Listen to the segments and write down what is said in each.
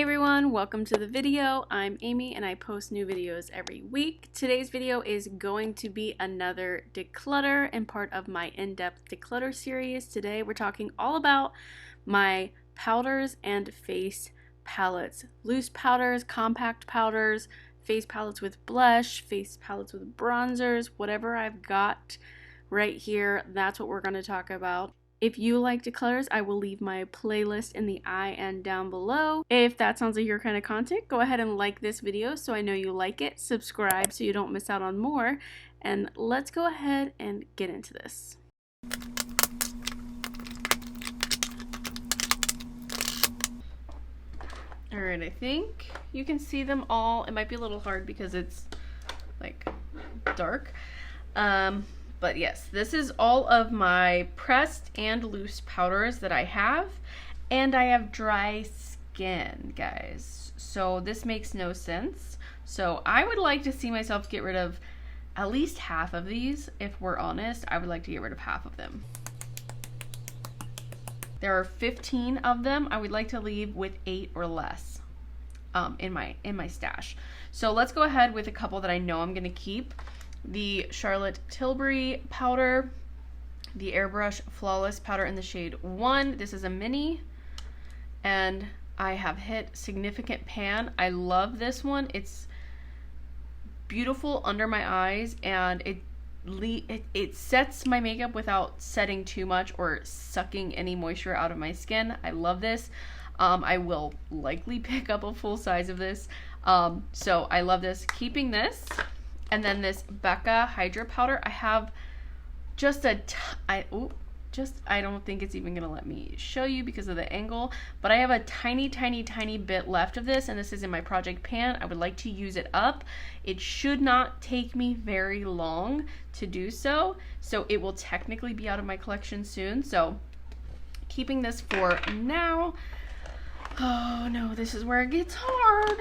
Hey everyone, welcome to the video. I'm Amy and I post new videos every week. Today's video is going to be another declutter and part of my in-depth declutter series. Today we're talking all about my powders and face palettes. Loose powders, compact powders, face palettes with blush, face palettes with bronzers, whatever I've got right here, that's what we're going to talk about. If you like declutters, I will leave my playlist in the eye and down below. If that sounds like your kind of content, go ahead and like this video so I know you like it. Subscribe so you don't miss out on more. And let's go ahead and get into this. Alright, I think you can see them all. It might be a little hard because it's like dark. But yes, this is all of my pressed and loose powders that I have. And I have dry skin, guys. So this makes no sense. So I would like to see myself get rid of at least half of these. If we're honest, I would like to get rid of half of them. There are 15 of them. I would like to leave with 8 or less in my stash. So let's go ahead with a couple that I know I'm gonna keep. The Charlotte Tilbury powder, the Airbrush Flawless powder in the shade 1. This is a mini, and I have hit Significant Pan. I love this one. It's beautiful under my eyes, and it sets my makeup without setting too much or sucking any moisture out of my skin. I love this. I will likely pick up a full size of this. So I love this. Keeping this. And then this Becca Hydra powder, I have just I don't think it's even gonna let me show you because of the angle, but I have a tiny bit left of this, and this is in my project pan. I would like to use it up. It should not take me very long to do so, so it will technically be out of my collection soon. So keeping this for now. Oh no, this is where it gets hard.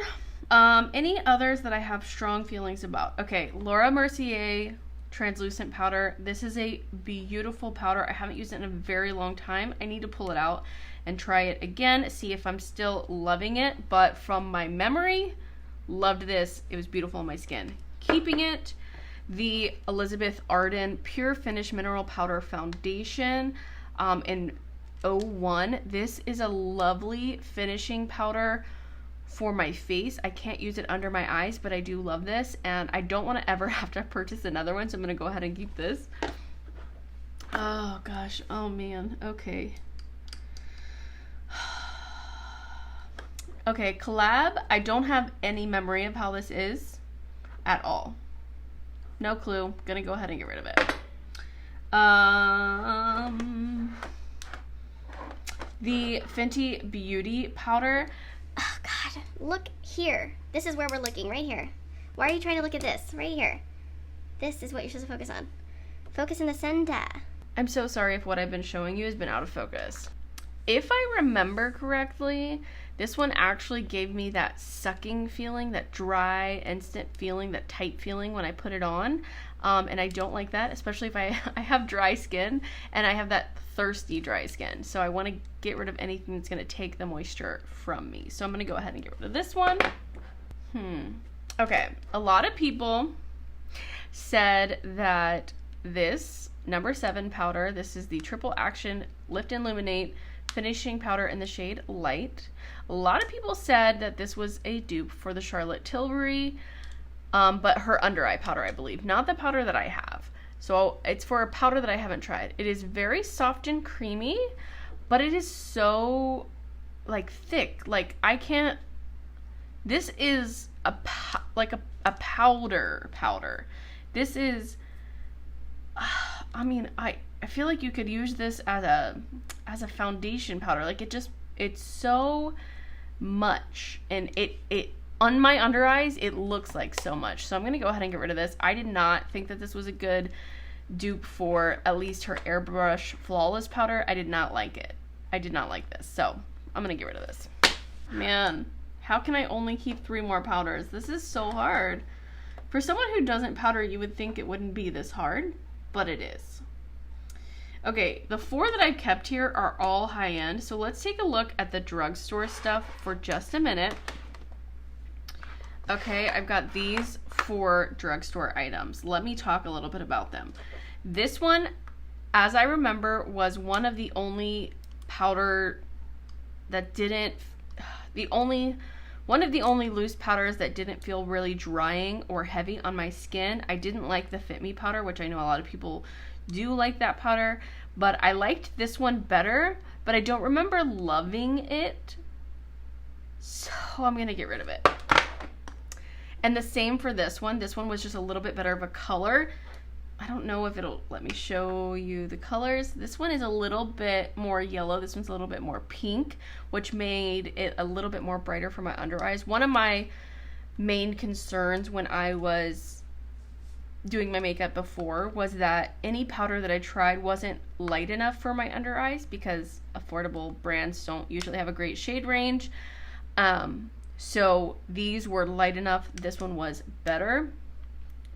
Any others that I have strong feelings about? Okay, Laura Mercier translucent powder. This is a beautiful powder. I haven't used it in a very long time. I need to pull it out and try it again, see if I'm still loving it. But from my memory, loved this. It was beautiful on my skin. Keeping it, the Elizabeth Arden Pure Finish Mineral Powder Foundation in 01. This is a lovely finishing powder for my face. I can't use it under my eyes, but I do love this, and I don't want to ever have to purchase another one, so I'm going to go ahead and keep this. Oh gosh, oh man, okay. Okay, Collab, I don't have any memory of how this is at all. No clue. Gonna go ahead and get rid of it. The Fenty Beauty powder. Oh God, look here. This is where we're looking, right here. Why are you trying to look at this? Right here. This is what you're supposed to focus on. Focus in the center. I'm so sorry if what I've been showing you has been out of focus. If I remember correctly, this one actually gave me that sucking feeling, that dry, instant feeling, that tight feeling when I put it on. And I don't like that, especially if I have dry skin, and I have that thirsty dry skin. So I want to get rid of anything that's going to take the moisture from me. So I'm going to go ahead and get rid of this one. Okay, a lot of people said that this number 7 powder, this is the Triple Action Lift and Illuminate finishing powder in the shade Light. A lot of people said that this was a dupe for the Charlotte Tilbury, but her under eye powder, I believe, not the powder that I have. So it's for a powder that I haven't tried. It is very soft and creamy, but it is so like thick. Like I can't, this is a powder. This is, I mean, I feel like you could use this as a foundation powder. Like it's so much, and it on my under eyes, it looks like so much. So I'm going to go ahead and get rid of this. I did not think that this was a good dupe for at least her Airbrush Flawless powder. I did not like it. I did not like this. So I'm going to get rid of this. Man, how can I only keep 3 more powders? This is so hard. For someone who doesn't powder, you would think it wouldn't be this hard, but it is. Okay, the 4 that I've kept here are all high-end, so let's take a look at the drugstore stuff for just a minute. Okay, I've got these 4 drugstore items. Let me talk a little bit about them. This one, as I remember, was one of the only powder that didn't, one of the only loose powders that didn't feel really drying or heavy on my skin. I didn't like the Fit Me powder, which I know a lot of people do like that powder, but I liked this one better, but I don't remember loving it, so I'm gonna get rid of it. And the same for this one. This one was just a little bit better of a color. I don't know if it'll let me show you the colors. This one is a little bit more yellow. This one's a little bit more pink, which made it a little bit more brighter for my under eyes. One of my main concerns when I was doing my makeup before was that any powder that I tried wasn't light enough for my under eyes, because affordable brands don't usually have a great shade range. So these were light enough. This one was better,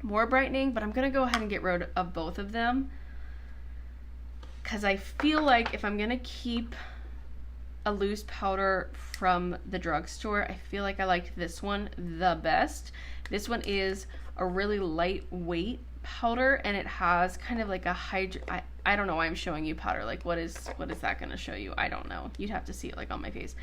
more brightening, but I'm gonna go ahead and get rid of both of them, because I feel like if I'm gonna keep a loose powder from the drugstore, I feel like I like this one the best. This one is a really lightweight powder, and it has kind of like a Hydra. I don't know why I'm showing you powder. Like, what is that gonna show you? I don't know. You'd have to see it like on my face.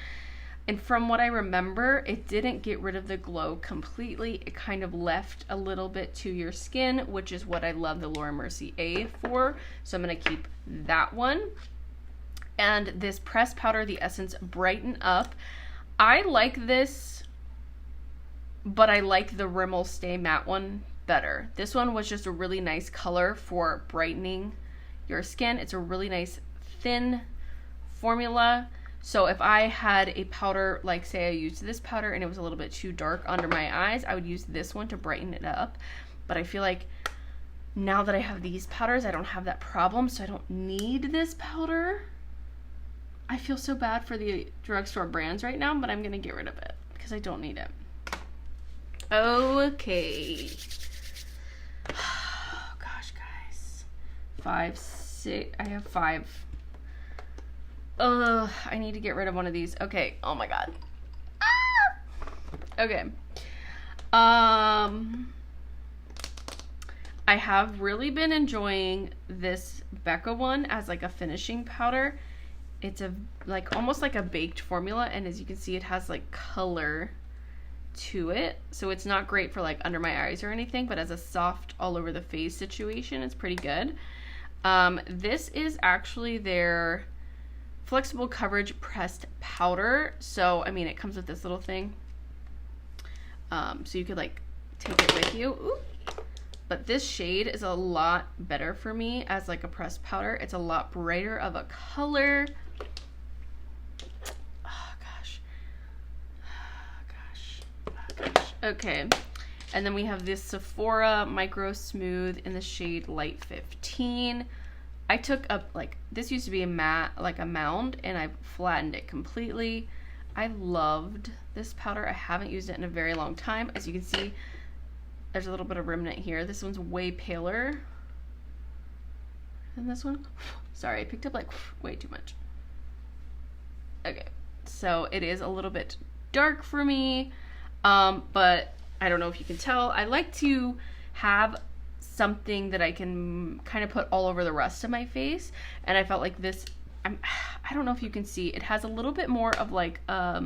And from what I remember, it didn't get rid of the glow completely. It kind of left a little bit to your skin, which is what I love the Laura Mercier for. So I'm going to keep that one. And this pressed powder, the Essence Brighten Up. I like this, but I like the Rimmel Stay Matte one better. This one was just a really nice color for brightening your skin. It's a really nice thin formula. So if I had a powder, like say I used this powder and it was a little bit too dark under my eyes, I would use this one to brighten it up. But I feel like now that I have these powders, I don't have that problem, so I don't need this powder. I feel so bad for the drugstore brands right now, but I'm going to get rid of it because I don't need it. Okay. Oh, gosh, guys. 5, 6, I have 5. I need to get rid of one of these. Okay. Oh my god. Ah! Okay. I have really been enjoying this Becca one as like a finishing powder. It's a like almost like a baked formula, and as you can see, it has like color to it. So it's not great for like under my eyes or anything, but as a soft all over the face situation, it's pretty good. This is actually their flexible coverage pressed powder. So I mean, it comes with this little thing, so you could like take it with you. Ooh. But this shade is a lot better for me as like a pressed powder. It's a lot brighter of a color. Oh gosh. Okay, and then we have this Sephora Micro Smooth in the shade Light 15. I took up, like, this used to be a matte, like a mound, and I flattened it completely. I loved this powder. I haven't used it in a very long time. As you can see, there's a little bit of remnant here. This one's way paler than this one. Sorry, I picked up like way too much. Okay, so it is a little bit dark for me, but I don't know if you can tell. I like to have something that I can kind of put all over the rest of my face, and I felt like this, I don't know if you can see, it has a little bit more of like a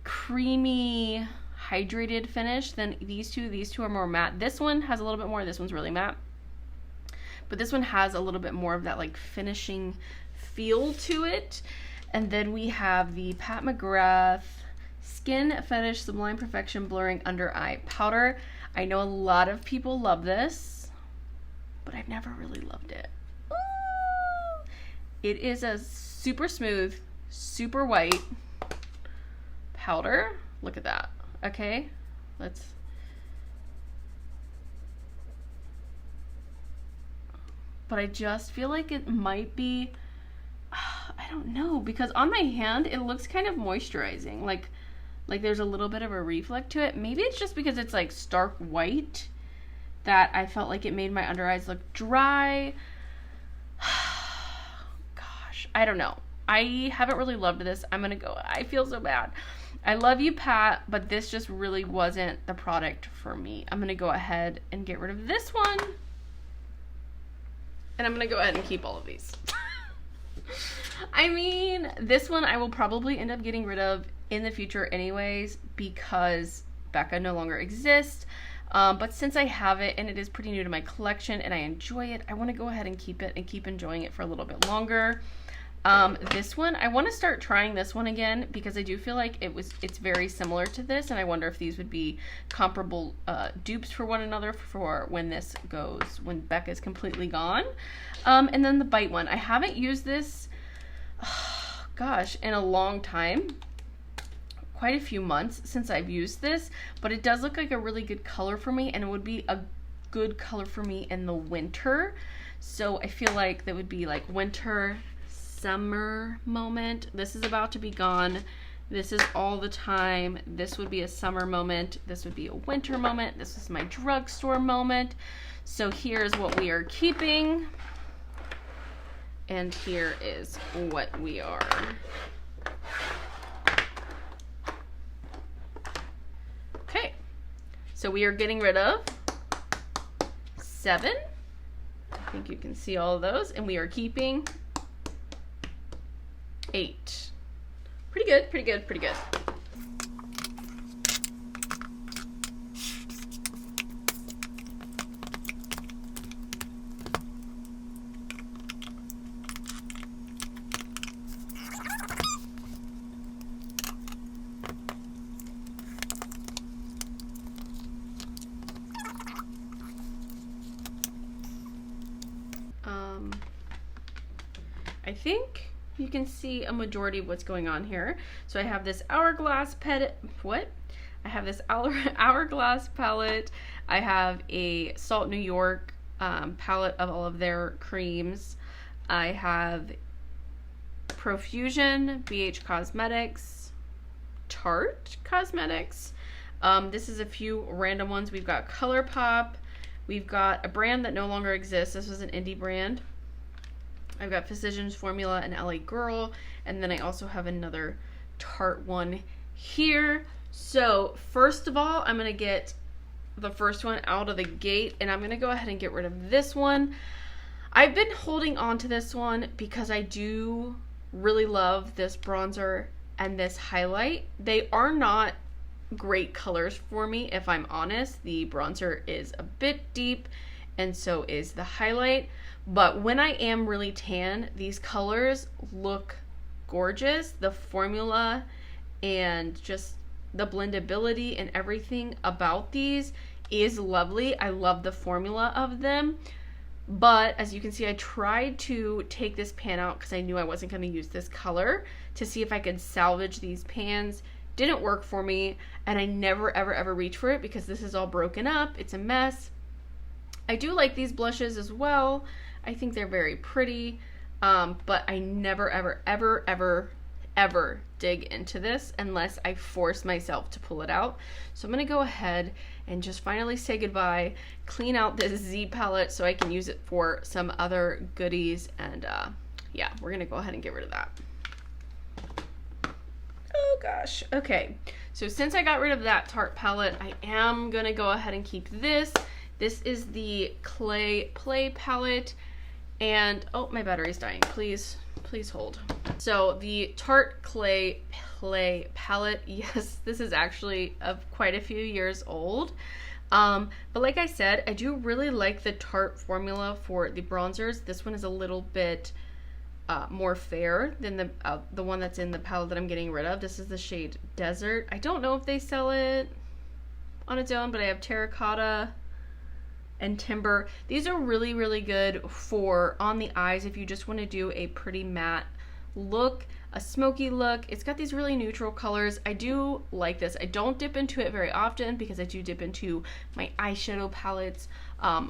creamy hydrated finish than these two. These two are more matte. This one has a little bit more. This one's really matte, but this one has a little bit more of that like finishing feel to it. And then we have the Pat McGrath Skin Fetish Sublime Perfection Blurring Under Eye Powder. I know a lot of people love this, but I've never really loved it. Ooh. It is a super smooth, super white powder. Look at that. Okay, let's... But I just feel like it might be... I don't know, because on my hand, it looks kind of moisturizing. Like there's a little bit of a reflect to it. Maybe it's just because it's like stark white that I felt like it made my under eyes look dry. Gosh, I don't know. I haven't really loved this. I feel so bad. I love you, Pat, but this just really wasn't the product for me. I'm gonna go ahead and get rid of this one. And I'm gonna go ahead and keep all of these. I mean, this one I will probably end up getting rid of in the future anyways because Becca no longer exists. But since I have it and it is pretty new to my collection and I enjoy it, I want to go ahead and keep it and keep enjoying it for a little bit longer. This one, I want to start trying this one again because I do feel like it's very similar to this, and I wonder if these would be comparable dupes for one another for when Becca's completely gone. And then the Bite one. I haven't used this, gosh, in a long time. Quite a few months since I've used this, but it does look like a really good color for me, and it would be a good color for me in the winter. So I feel like that would be like winter, summer moment. This is about to be gone. This is all the time. This would be a summer moment. This would be a winter moment. This is my drugstore moment. So here's what we are keeping. And here is what we are. Okay, so we are getting rid of 7. I think you can see all of those. And we are keeping 8. Pretty good, pretty good, pretty good. I think you can see a majority of what's going on here. So I have this hourglass hourglass palette. I have a Salt New York palette of all of their creams. I have Profusion, BH Cosmetics, Tarte Cosmetics. This is a few random ones. We've got Colourpop. We've got a brand that no longer exists. This was an indie brand. I've got Physicians Formula and LA Girl, and then I also have another Tarte one here. So first of all, I'm gonna get the first one out of the gate, and I'm gonna go ahead and get rid of this one. I've been holding on to this one because I do really love this bronzer and this highlight. They are not great colors for me, if I'm honest. The bronzer is a bit deep, and so is the highlight. But when I am really tan, these colors look gorgeous. The formula and just the blendability and everything about these is lovely. I love the formula of them. But as you can see, I tried to take this pan out because I knew I wasn't going to use this color to see if I could salvage these pans. Didn't work for me, and I never ever reach for it because this is all broken up. It's a mess. I do like these blushes as well. I think they're very pretty, but I never ever dig into this unless I force myself to pull it out. So I'm gonna go ahead and just finally say goodbye, clean out this Z palette so I can use it for some other goodies, and yeah, we're gonna go ahead and get rid of that. Oh gosh. Okay, so since I got rid of that Tarte palette, I am gonna go ahead and keep this. This is the Clay Play palette, and oh, my battery's dying. Please hold. So the Tarte Clay Play palette, yes, this is actually of quite a few years old. But like I said, I do really like the Tarte formula for the bronzers. This one is a little bit more fair than the one that's in the palette that I'm getting rid of. This is the shade Desert. I don't know if they sell it on its own, but I have Terracotta and Timber. These are really good for on the eyes if you just want to do a pretty matte look, a smoky look. It's got these really neutral colors. I do like this. I don't dip into it very often because I do dip into my eyeshadow palettes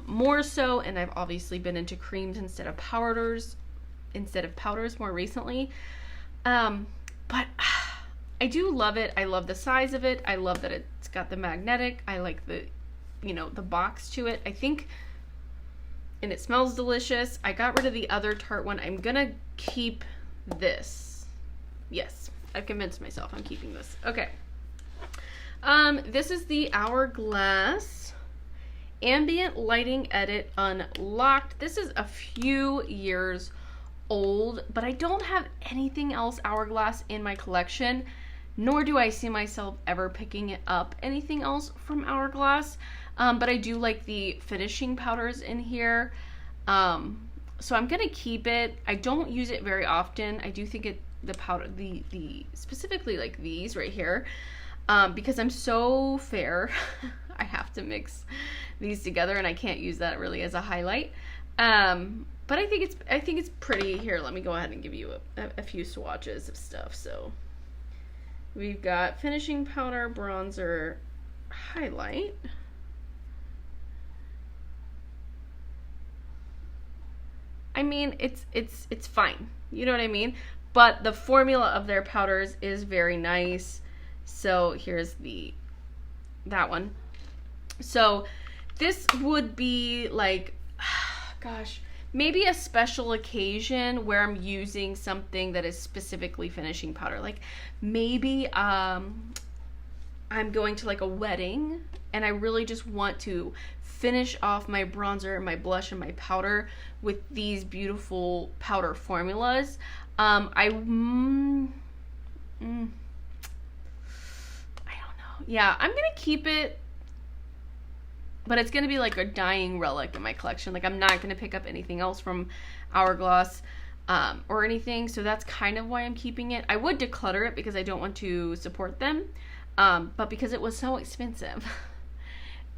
more so, and I've obviously been into creams instead of powders more recently. But I do love it. I love the size of it. I love that it's got the magnetic. I like the you know, the box to it, I think, and it smells delicious. I got rid of the other Tarte one. I'm gonna keep this. Yes, I've convinced myself I'm keeping this. Okay. This is the Hourglass Ambient Lighting Edit Unlocked. This is a few years old, but I don't have anything else Hourglass in my collection, nor do I see myself ever picking up anything else from Hourglass. But I do like the finishing powders in here. So I'm gonna keep it. I don't use it very often. I do think the powder, the specifically like these right here, because I'm so fair, I have to mix these together, and I can't use that really as a highlight. But I think it's pretty. Here, let me go ahead and give you a few swatches of stuff. So we've got finishing powder, bronzer, highlight. I mean, it's fine. You know what I mean? But the formula of their powders is very nice. So here's that one. So this would be like, gosh, maybe a special occasion where I'm using something that is specifically finishing powder. Like maybe I'm going to like a wedding and I really just want to finish off my bronzer, my blush, and my powder with these beautiful powder formulas. I don't know. Yeah, I'm gonna keep it, but it's gonna be like a dying relic in my collection. Like I'm not gonna pick up anything else from Hourglass or anything, so that's kind of why I'm keeping it. I would declutter it because I don't want to support them, but because it was so expensive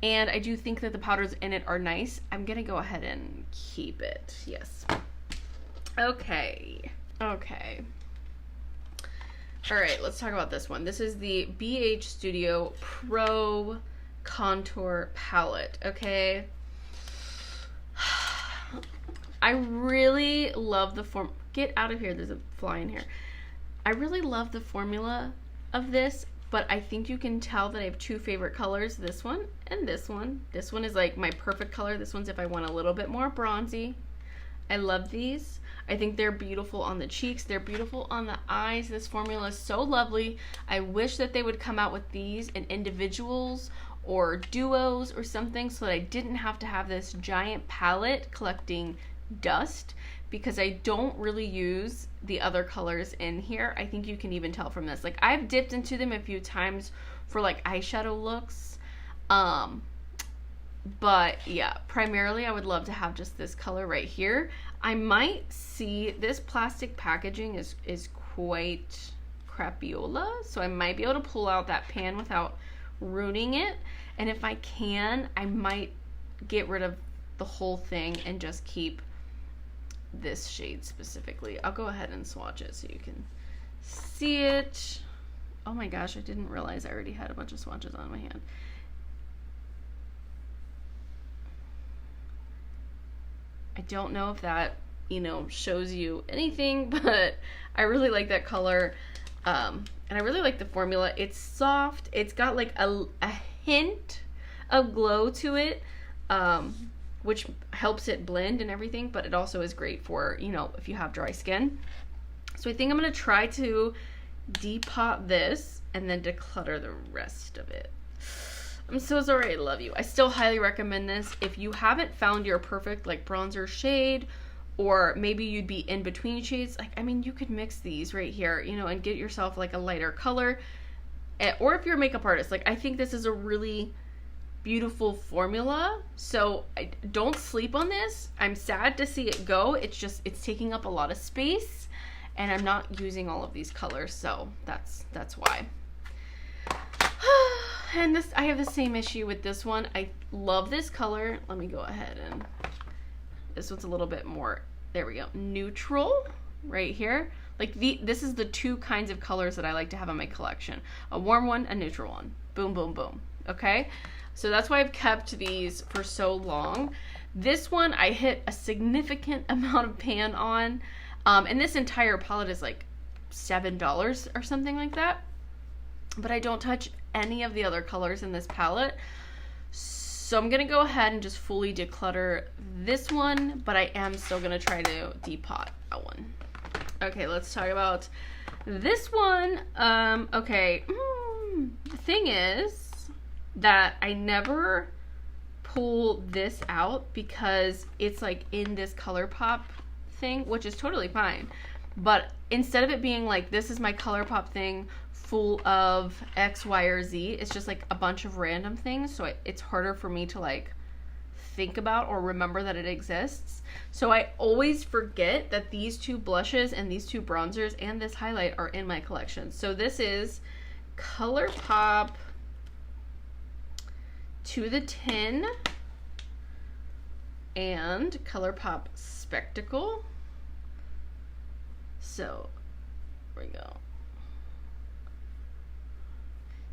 and I do think that the powders in it are nice, I'm gonna go ahead and keep it. Yes. Okay. All right, let's talk about this one. This is the BH Studio Pro Contour Palette, okay? I really love the get out of here, there's a fly in here. I really love the formula of this, but I think you can tell that I have two favorite colors, this one and this one. This one is like my perfect color. This one's if I want a little bit more bronzy. I love these. I think they're beautiful on the cheeks. They're beautiful on the eyes. This formula is so lovely. I wish that they would come out with these in individuals or duos or something so that I didn't have to have this giant palette collecting dust, because I don't really use the other colors in here. I think you can even tell from this. Like I've dipped into them a few times for like eyeshadow looks. But yeah, primarily I would love to have just this color right here. I might see this plastic packaging is quite crapiola, so I might be able to pull out that pan without ruining it. And if I can, I might get rid of the whole thing and just keep this shade specifically. I'll go ahead and swatch it so you can see it. Oh my gosh, I didn't realize I already had a bunch of swatches on my hand. I don't know if that, you know, shows you anything, but I really like that color. And I really like the formula. It's soft. It's got like a hint of glow to it, which helps it blend and everything, but it also is great for, you know, if you have dry skin. So I think I'm going to try to depot this and then declutter the rest of it. I'm so sorry, I love you. I still highly recommend this. If you haven't found your perfect like bronzer shade, or maybe you'd be in between shades, like, I mean, you could mix these right here, you know, and get yourself like a lighter color. Or if you're a makeup artist, like, I think this is a really beautiful formula. So don't sleep on this. I'm sad to see it go. It's just, it's taking up a lot of space and I'm not using all of these colors. So that's why. And this, I have the same issue with this one. I love this color. Let me go ahead and, this one's a little bit more, there we go, neutral right here. Like this is the two kinds of colors that I like to have in my collection. A warm one, a neutral one. Boom, boom, boom. Okay? So that's why I've kept these for so long. This one I hit a significant amount of pan on. And this entire palette is like $7 or something like that. But I don't touch any of the other colors in this palette. So I'm gonna go ahead and just fully declutter this one, but I am still gonna try to depot that one. Okay, let's talk about this one. Okay, the thing is that I never pull this out because it's like in this Colourpop thing, which is totally fine. But instead of it being like, this is my Colourpop thing full of X, Y, or Z, it's just like a bunch of random things. So it's harder for me to like think about or remember that it exists. So I always forget that these two blushes and these two bronzers and this highlight are in my collection. So this is Colourpop To the Tin and Colourpop Spectacle. So here we go.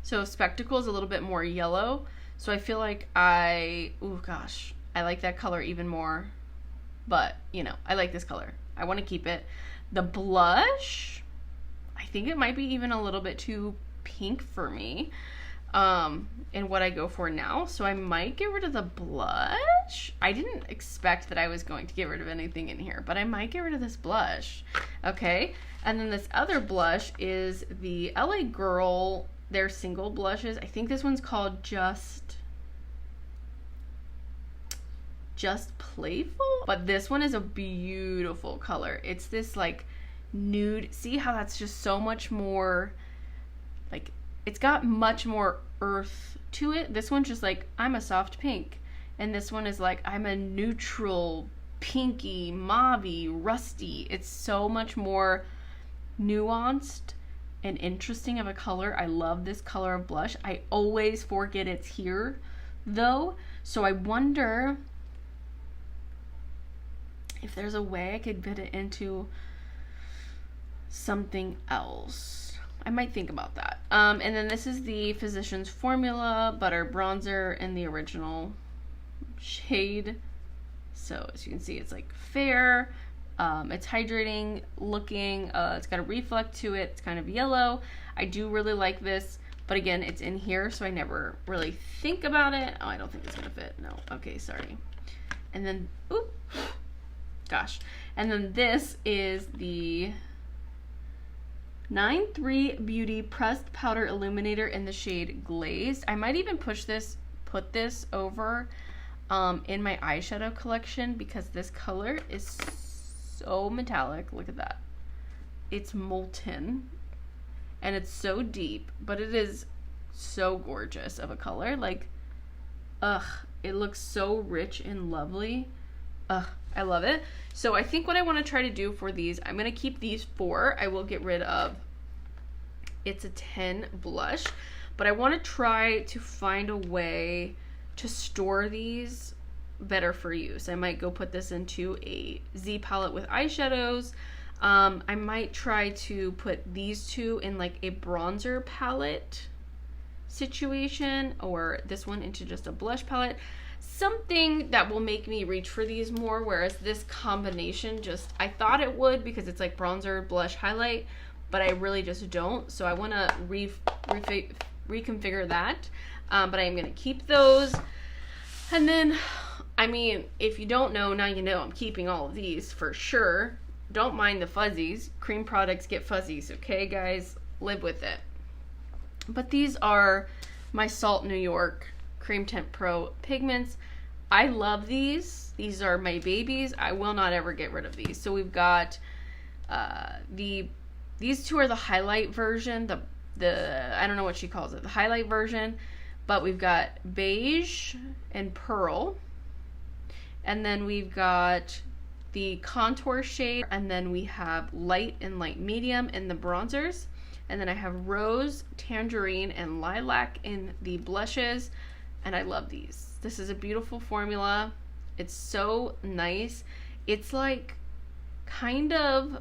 So Spectacle is a little bit more yellow. So I feel like oh gosh, I like that color even more. But, you know, I like this color. I want to keep it. The blush, I think it might be even a little bit too pink for me in what I go for now. So I might get rid of the blush. I didn't expect that I was going to get rid of anything in here, but I might get rid of this blush. Okay. And then this other blush is the LA Girl, their single blushes. I think this one's called Just Playful, but this one is a beautiful color. It's this like nude. See how that's just so much more like, it's got much more earth to it. This one's just like, I'm a soft pink, and this one is like, I'm a neutral pinky mauvey rusty. It's so much more nuanced and interesting of a color. I love this color of blush. I always forget it's here though, so I wonder if there's a way I could fit it into something else. I might think about that. And then this is the Physicians Formula Butter Bronzer in the original shade. So as you can see, it's like fair. It's hydrating looking. It's got a reflect to it. It's kind of yellow. I do really like this, but again, it's in here, so I never really think about it. Oh, I don't think it's gonna fit. No. Okay, sorry. And then, oop. Gosh. And then this is the 9-3 Beauty Pressed Powder Illuminator in the shade Glazed. I might even put this over in my eyeshadow collection because this color is so metallic. Look at that. It's molten and it's so deep, but it is so gorgeous of a color. Like, it looks so rich and lovely. I love it. So I think what I want to try to do for these, I'm going to keep these 4. I will get rid of It's a 10 blush, but I want to try to find a way to store these better for use. I might go put this into a Z palette with eyeshadows. I might try to put these two in like a bronzer palette situation, or this one into just a blush palette. Something that will make me reach for these more, whereas this combination just, I thought it would because it's like bronzer, blush, highlight, but I really just don't. So I want to reconfigure that, but I am going to keep those. And then, I mean, if you don't know, now you know I'm keeping all of these for sure. Don't mind the fuzzies. Cream products get fuzzies, okay, guys? Live with it. But these are my Salt New York Cream Tint Pro pigments. I love these. These are my babies. I will not ever get rid of these. So we've got these two are the highlight version, the I don't know what she calls it, the highlight version, but we've got beige and pearl, and then we've got the contour shade, and then we have light and light medium in the bronzers, and then I have rose, tangerine, and lilac in the blushes. And I love these. This is a beautiful formula. It's so nice. It's like kind of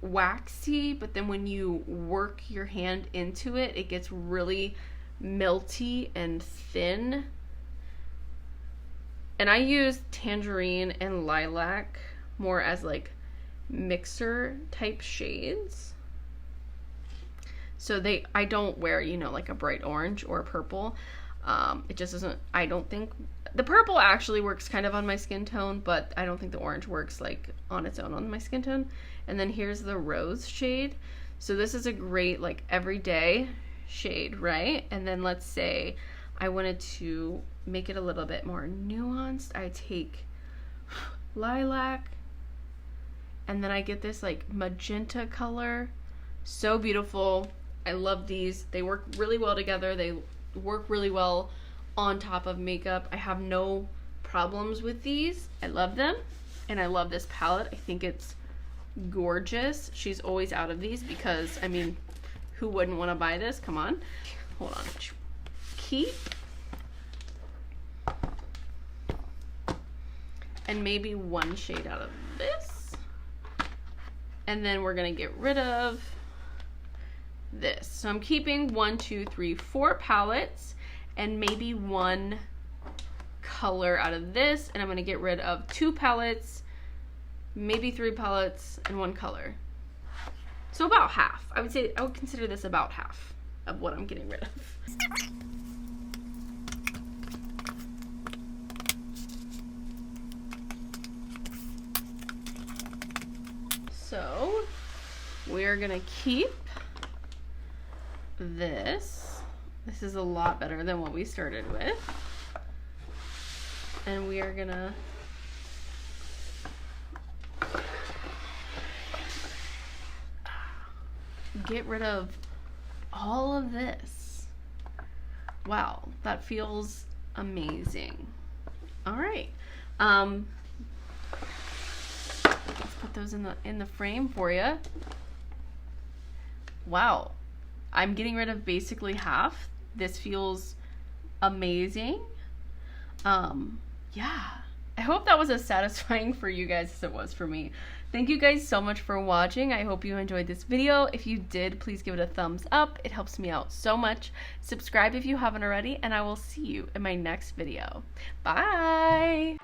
waxy, but then when you work your hand into it, it gets really melty and thin. And I use tangerine and lilac more as like mixer type shades. So I don't wear, you know, like a bright orange or a purple. It just doesn't, I don't think The purple actually works kind of on my skin tone, but I don't think the orange works like on its own on my skin tone. And then here's the rose shade. So this is a great like everyday shade, right? And then let's say I wanted to make it a little bit more nuanced. I take lilac, and then I get this like magenta color. So beautiful. I love these. They work really well together. They work really well on top of makeup. I have no problems with these. I love them, and I love this palette. I think it's gorgeous. She's always out of these because, I mean, who wouldn't want to buy this? Come on. Hold on. Keep. And maybe one shade out of this. And then we're going to get rid of this. So I'm keeping 1, 2, 3, 4 palettes and maybe one color out of this, and I'm going to get rid of 2 palettes, maybe 3 palettes, and 1 color. So about half. I would consider this about half of what I'm getting rid of. So we're going to keep this. This is a lot better than what we started with. And we are gonna get rid of all of this. Wow, that feels amazing. All right. Let's put those in the frame for you. Wow. I'm getting rid of basically half. This feels amazing. Yeah. I hope that was as satisfying for you guys as it was for me. Thank you guys so much for watching. I hope you enjoyed this video. If you did, please give it a thumbs up. It helps me out so much. Subscribe if you haven't already, and I will see you in my next video. Bye!